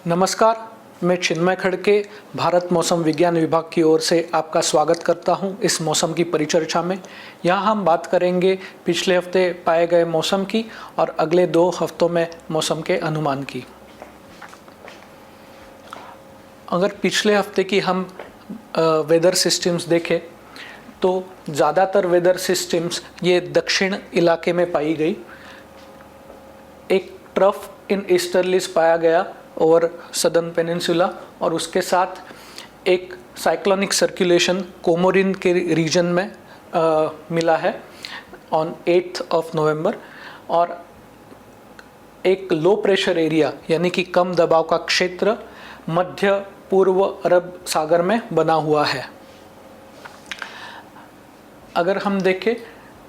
नमस्कार, मैं चिन्मय खड़के भारत मौसम विज्ञान विभाग की ओर से आपका स्वागत करता हूं इस मौसम की परिचर्चा में। यहां हम बात करेंगे पिछले हफ्ते पाए गए मौसम की और अगले 2 हफ्तों में मौसम के अनुमान की। अगर पिछले हफ्ते की हम वेदर सिस्टम्स देखें तो ज़्यादातर वेदर सिस्टम्स ये दक्षिण इलाके में पाई गई। एक ट्रफ इन ईस्टर्लीज पाया गया ओवर सदर्न पेनिनसुला और उसके साथ एक साइक्लोनिक सर्कुलेशन कोमोरिन के रीजन में मिला है ऑन 8 नवंबर और एक लो प्रेशर एरिया यानी कि कम दबाव का क्षेत्र मध्य पूर्व अरब सागर में बना हुआ है। अगर हम देखें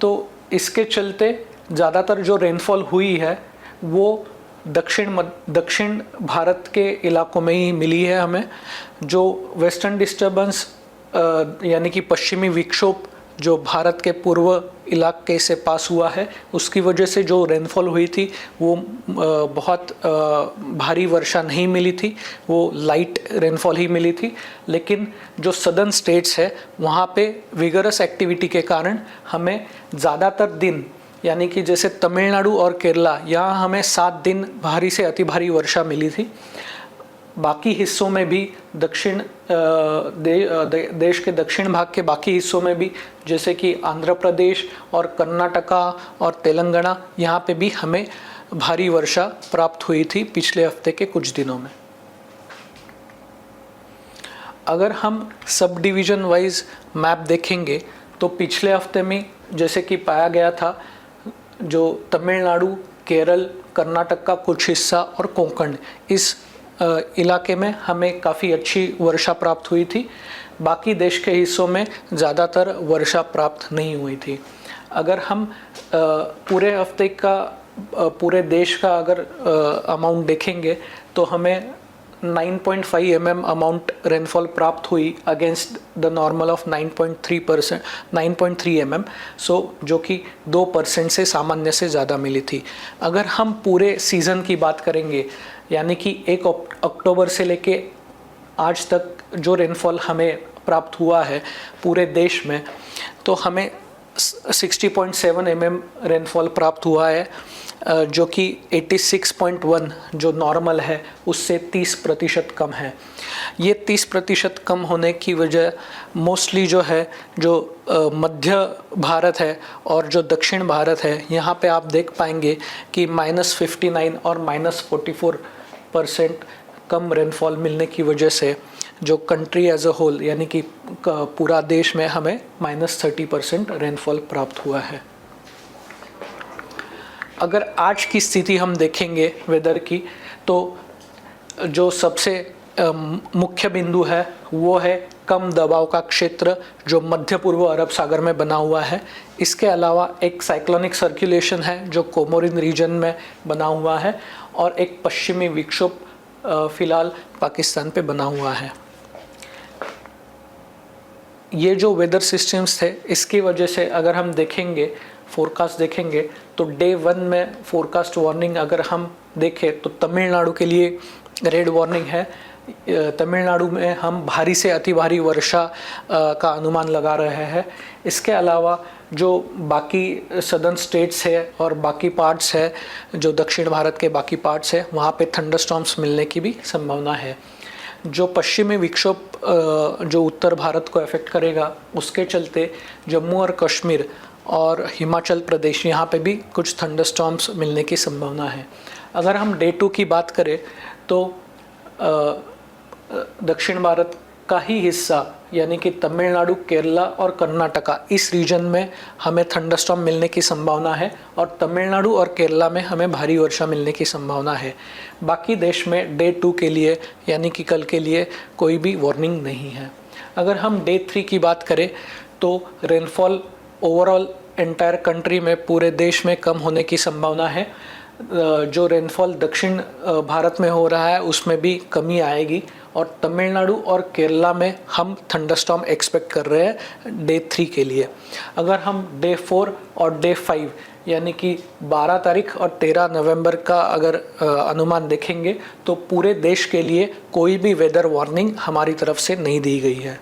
तो इसके चलते ज़्यादातर जो रेनफॉल हुई है वो दक्षिण भारत के इलाकों में ही मिली है हमें। जो वेस्टर्न डिस्टर्बेंस यानी कि पश्चिमी विक्षोभ जो भारत के पूर्व इलाके से पास हुआ है उसकी वजह से जो रेनफॉल हुई थी वो बहुत भारी वर्षा नहीं मिली थी, वो लाइट रेनफॉल ही मिली थी। लेकिन जो सदर्न स्टेट्स है वहाँ पे विगरस एक्टिविटी के कारण हमें ज़्यादातर दिन यानी कि जैसे तमिलनाडु और केरला यहाँ हमें 7 दिन भारी से अति भारी वर्षा मिली थी। बाकी हिस्सों में भी देश के दक्षिण भाग के बाकी हिस्सों में भी जैसे कि आंध्र प्रदेश और कर्नाटका और तेलंगाना यहाँ पे भी हमें भारी वर्षा प्राप्त हुई थी पिछले हफ्ते के कुछ दिनों में। अगर हम सब डिवीज़न वाइज मैप देखेंगे तो पिछले हफ्ते में जैसे कि पाया गया था जो तमिलनाडु, केरल, कर्नाटक का कुछ हिस्सा और कोंकण इस इलाके में हमें काफ़ी अच्छी वर्षा प्राप्त हुई थी। बाकी देश के हिस्सों में ज़्यादातर वर्षा प्राप्त नहीं हुई थी। अगर हम पूरे हफ्ते का पूरे देश का अगर अमाउंट देखेंगे तो हमें 9.5 mm अमाउंट रेनफॉल प्राप्त हुई against the normal of 9.3 mm, सो जो कि 2% से सामान्य से ज़्यादा मिली थी। अगर हम पूरे सीज़न की बात करेंगे यानी कि 1 अक्टूबर से लेके आज तक जो रेनफॉल हमें प्राप्त हुआ है पूरे देश में तो हमें 60.7 mm रेनफॉल प्राप्त हुआ है जो कि 86.1 जो नॉर्मल है उससे 30% कम है। ये 30% कम होने की वजह मोस्टली जो है जो मध्य भारत है और जो दक्षिण भारत है यहाँ पे आप देख पाएंगे कि -59 और -44% कम रेनफॉल मिलने की वजह से जो कंट्री एज अ होल यानी कि पूरा देश में हमें -30% रेनफॉल प्राप्त हुआ है। अगर आज की स्थिति हम देखेंगे वेदर की तो जो सबसे मुख्य बिंदु है वो है कम दबाव का क्षेत्र जो मध्य पूर्व अरब सागर में बना हुआ है। इसके अलावा एक साइक्लोनिक सर्कुलेशन है जो कोमोरिन रीजन में बना हुआ है और एक पश्चिमी विक्षोभ फिलहाल पाकिस्तान पे बना हुआ है। ये जो वेदर सिस्टम्स थे इसकी वजह से अगर हम देखेंगे फोरकास्ट देखेंगे तो डे 1 में फोरकास्ट वार्निंग अगर हम देखें तो तमिलनाडु के लिए रेड वार्निंग है। तमिलनाडु में हम भारी से अति भारी वर्षा का अनुमान लगा रहे हैं। इसके अलावा जो बाकी सदर्न स्टेट्स है और बाकी पार्ट्स है जो दक्षिण भारत के बाकी पार्ट्स है वहाँ पे थंडरस्टॉर्म्स मिलने की भी संभावना है। जो पश्चिमी विक्षोभ जो उत्तर भारत को अफेक्ट करेगा उसके चलते जम्मू और कश्मीर और हिमाचल प्रदेश यहाँ पे भी कुछ थंडरस्टॉर्म्स मिलने की संभावना है। अगर हम डे 2 की बात करें तो दक्षिण भारत का ही हिस्सा यानी कि तमिलनाडु, केरला और कर्नाटका इस रीजन में हमें थंडरस्टॉर्म मिलने की संभावना है और तमिलनाडु और केरला में हमें भारी वर्षा मिलने की संभावना है। बाकी देश में डे 2 के लिए यानी कि कल के लिए कोई भी वार्निंग नहीं है। अगर हम डे 3 की बात करें तो रेनफॉल ओवरऑल एंटायर कंट्री में पूरे देश में कम होने की संभावना है। जो रेनफॉल दक्षिण भारत में हो रहा है उसमें भी कमी आएगी, और तमिलनाडु और केरला में हम थंडरस्टॉर्म एक्सपेक्ट कर रहे हैं डे 3 के लिए। अगर हम डे 4 और डे 5 यानी कि 12 तारीख और 13 नवंबर का अगर अनुमान देखेंगे तो पूरे देश के लिए कोई भी वेदर वार्निंग हमारी तरफ से नहीं दी गई है।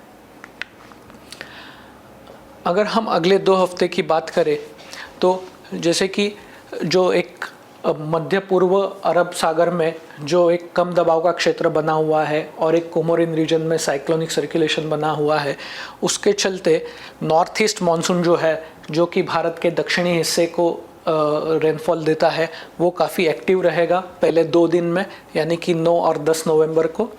अगर हम अगले 2 हफ्ते की बात करें तो जैसे कि जो एक मध्य पूर्व अरब सागर में जो एक कम दबाव का क्षेत्र बना हुआ है और एक कोमोरिन रीजन में साइक्लोनिक सर्कुलेशन बना हुआ है, उसके चलते नॉर्थ ईस्ट मानसून जो है, जो कि भारत के दक्षिणी हिस्से को रेनफॉल देता है, वो काफ़ी एक्टिव रहेगा पहले 2 दिन में, यानी कि 9 और 10 नवंबर को।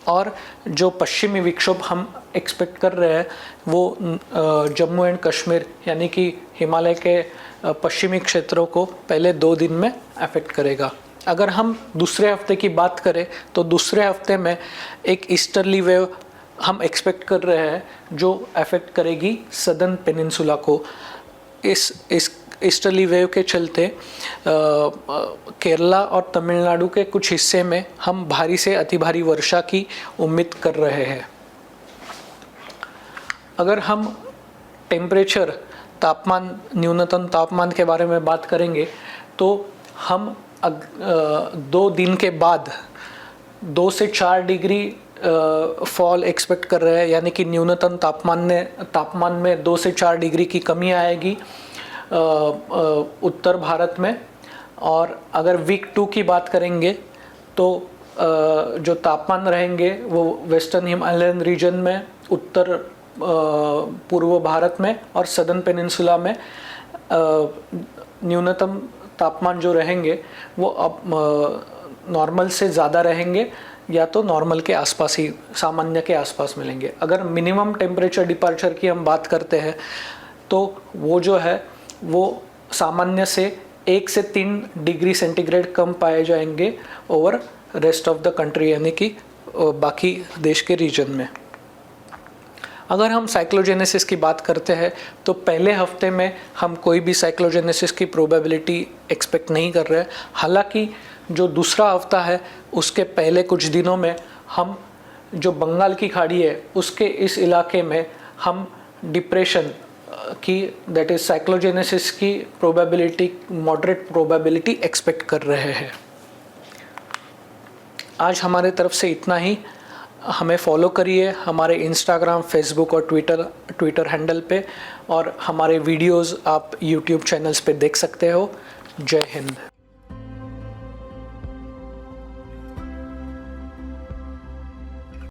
और जो पश्चिमी विक्षोभ हम एक्सपेक्ट कर रहे हैं वो जम्मू एंड कश्मीर यानी कि हिमालय के पश्चिमी क्षेत्रों को पहले 2 दिन में अफेक्ट करेगा। अगर हम दूसरे हफ्ते की बात करें तो दूसरे हफ्ते में एक ईस्टर्ली वेव हम एक्सपेक्ट कर रहे हैं जो अफेक्ट करेगी सदर्न पेनिनसुला को। इस ईस्टर्ली वेव के चलते केरला और तमिलनाडु के कुछ हिस्से में हम भारी से अति भारी वर्षा की उम्मीद कर रहे हैं। अगर हम टेम्परेचर तापमान, न्यूनतम तापमान के बारे में बात करेंगे तो हम 2 दिन के बाद 2 से 4 डिग्री फॉल एक्सपेक्ट कर रहे हैं, यानी कि न्यूनतम तापमान में 2 से 4 डिग्री की कमी आएगी उत्तर भारत में। और अगर वीक 2 की बात करेंगे तो जो तापमान रहेंगे वो वेस्टर्न हिमालयन रीजन में, उत्तर पूर्व भारत में और सदर्न पेनिनसुला में न्यूनतम तापमान जो रहेंगे वो अब नॉर्मल से ज़्यादा रहेंगे या तो नॉर्मल के आसपास ही, सामान्य के आसपास मिलेंगे। अगर मिनिमम टेम्परेचर डिपार्चर की हम बात करते हैं तो वो जो है वो सामान्य से 1 से 3 डिग्री सेंटीग्रेड कम पाए जाएंगे over rest of the country, यानी कि बाकी देश के रीजन में। अगर हम साइक्लोजेनेसिस की बात करते हैं तो पहले हफ्ते में हम कोई भी साइक्लोजेनेसिस की प्रोबेबिलिटी एक्सपेक्ट नहीं कर रहे हैं। हालांकि जो दूसरा हफ्ता है उसके पहले कुछ दिनों में हम जो बंगाल की खाड़ी है उसके इस इलाके में हम डिप्रेशन की, दैट इज साइक्लोजेनेसिस की प्रोबेबिलिटी, मॉडरेट प्रोबेबिलिटी एक्सपेक्ट कर रहे हैं। आज हमारे तरफ से इतना ही। हमें फॉलो करिए हमारे इंस्टाग्राम, फेसबुक और ट्विटर हैंडल पे, और हमारे वीडियोस आप यूट्यूब चैनल्स पे देख सकते हो। जय हिंद।